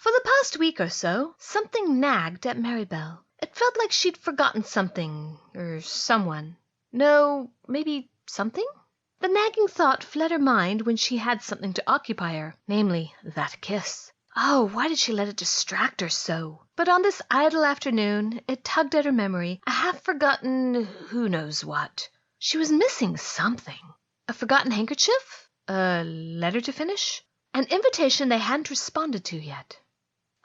For the past week or so, something nagged at Merribelle. It felt like she'd forgotten something, or someone. No, maybe something? The nagging thought fled her mind when she had something to occupy her, namely, that kiss. Oh, why did she let it distract her so? But on this idle afternoon, it tugged at her memory, a half-forgotten who knows what. She was missing something. A forgotten handkerchief? A letter to finish? An invitation they hadn't responded to yet.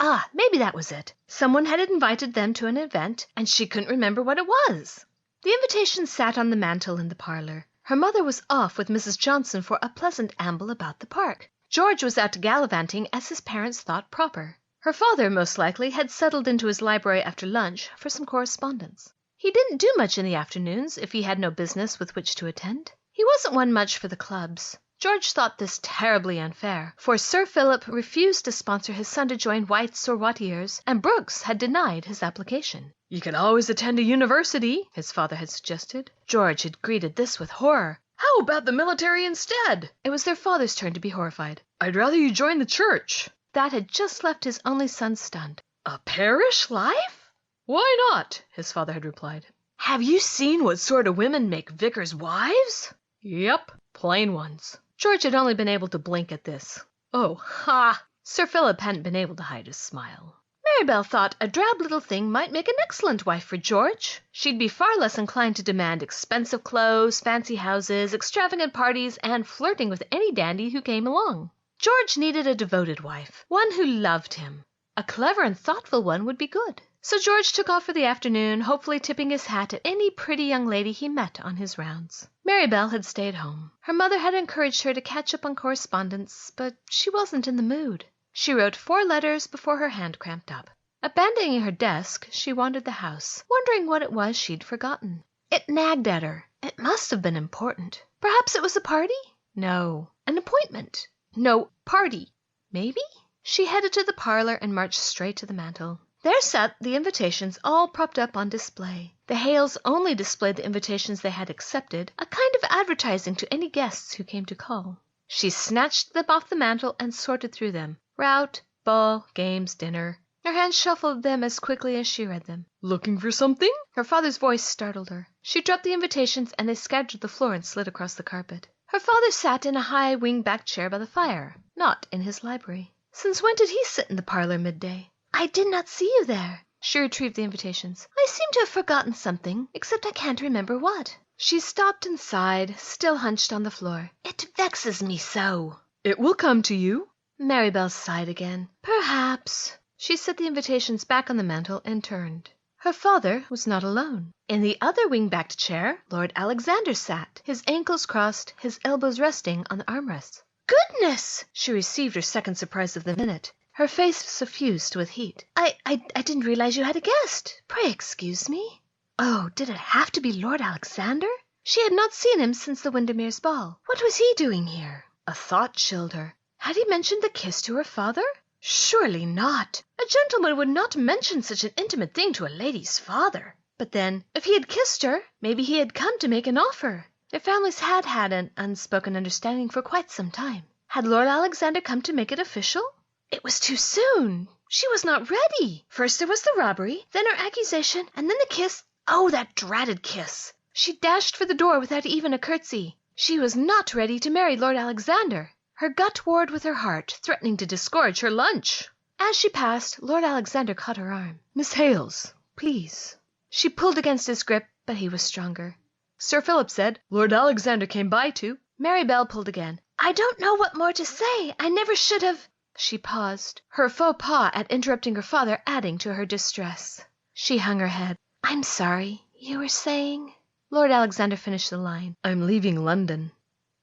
Ah, maybe that was it. Someone had invited them to an event, and she couldn't remember what it was. The invitation sat on the mantel in the parlor. Her mother was off with Mrs. Johnson for a pleasant amble about the park. George was out gallivanting as his parents thought proper. Her father, most likely, had settled into his library after lunch for some correspondence. He didn't do much in the afternoons if he had no business with which to attend. He wasn't one much for the clubs. George thought this terribly unfair, for Sir Philip refused to sponsor his son to join White's or Watier's, and Brooks had denied his application. "You can always attend a university," his father had suggested. George had greeted this with horror. "How about the military instead?" It was their father's turn to be horrified. "I'd rather you join the church." That had just left his only son stunned. "A parish life? Why not?" his father had replied. "Have you seen what sort of women make vicars' wives?" "Yep, plain ones." George had only been able to blink at this. Oh, ha! Sir Philip hadn't been able to hide his smile. Merribelle thought a drab little thing might make an excellent wife for George. She'd be far less inclined to demand expensive clothes, fancy houses, extravagant parties, and flirting with any dandy who came along. George needed a devoted wife, one who loved him. A clever and thoughtful one would be good. So George took off for the afternoon, hopefully tipping his hat at any pretty young lady he met on his rounds. Merribelle had stayed home. Her mother had encouraged her to catch up on correspondence, but she wasn't in the mood. She wrote 4 letters before her hand cramped up. Abandoning her desk, she wandered the house, wondering what it was she'd forgotten. It nagged at her. It must have been important. Perhaps it was a party? No. An appointment? No. Party? Maybe? She headed to the parlor and marched straight to the mantel. There sat the invitations all propped up on display. The Hales only displayed the invitations they had accepted, a kind of advertising to any guests who came to call. She snatched them off the mantel and sorted through them. Rout, ball, games, dinner. Her hand shuffled them as quickly as she read them. "Looking for something?" Her father's voice startled her. She dropped the invitations and they scattered to the floor and slid across the carpet. Her father sat in a high wing-backed chair by the fire, not in his library. Since when did he sit in the parlor midday? "I did not see you there." She retrieved the invitations. "I seem to have forgotten something, except I can't remember what." She stopped and sighed, still hunched on the floor. "It vexes me so." "It will come to you." Merribelle sighed again. "Perhaps." She set the invitations back on the mantel and turned. Her father was not alone. In the other wing-backed chair, Lord Alexander sat, his ankles crossed, his elbows resting on the armrests. "Goodness!" She received her second surprise of the minute. Her face suffused with heat. I didn't realize you had a guest. Pray excuse me." Oh, did it have to be Lord Alexander? She had not seen him since the Windermere's ball. What was he doing here? A thought chilled her. Had he mentioned the kiss to her father? Surely not. A gentleman would not mention such an intimate thing to a lady's father. But then, if he had kissed her, maybe he had come to make an offer. Their families had had an unspoken understanding for quite some time. Had Lord Alexander come to make it official? It was too soon. She was not ready. First there was the robbery, then her accusation, and then the kiss. Oh, that dratted kiss. She dashed for the door without even a curtsy. She was not ready to marry Lord Alexander. Her gut warred with her heart, threatening to disgorge her lunch. As she passed, Lord Alexander caught her arm. "Miss Hales, please." She pulled against his grip, but he was stronger. Sir Philip said, "Lord Alexander came by to." Merribelle pulled again. "I don't know what more to say. I never should have—" She paused, her faux pas at interrupting her father adding to her distress. She hung her head. "I'm sorry. You were saying—" Lord Alexander finished the line. "I'm leaving London."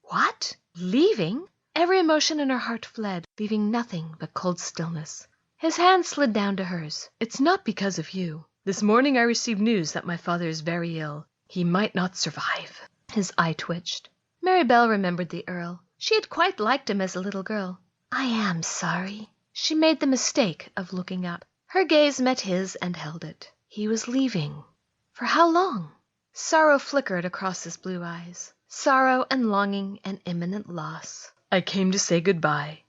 "What? Leaving?" Every emotion in her heart fled, leaving nothing but cold stillness. His hand slid down to hers. "It's not because of you. This morning I received news that my father is very ill. He might not survive." His eye twitched. Merribelle remembered the Earl. She had quite liked him as a little girl. "I am sorry." She made the mistake of looking up. Her gaze met his and held it. He was leaving. For how long? Sorrow flickered across his blue eyes. Sorrow and longing and imminent loss. "I came to say goodbye."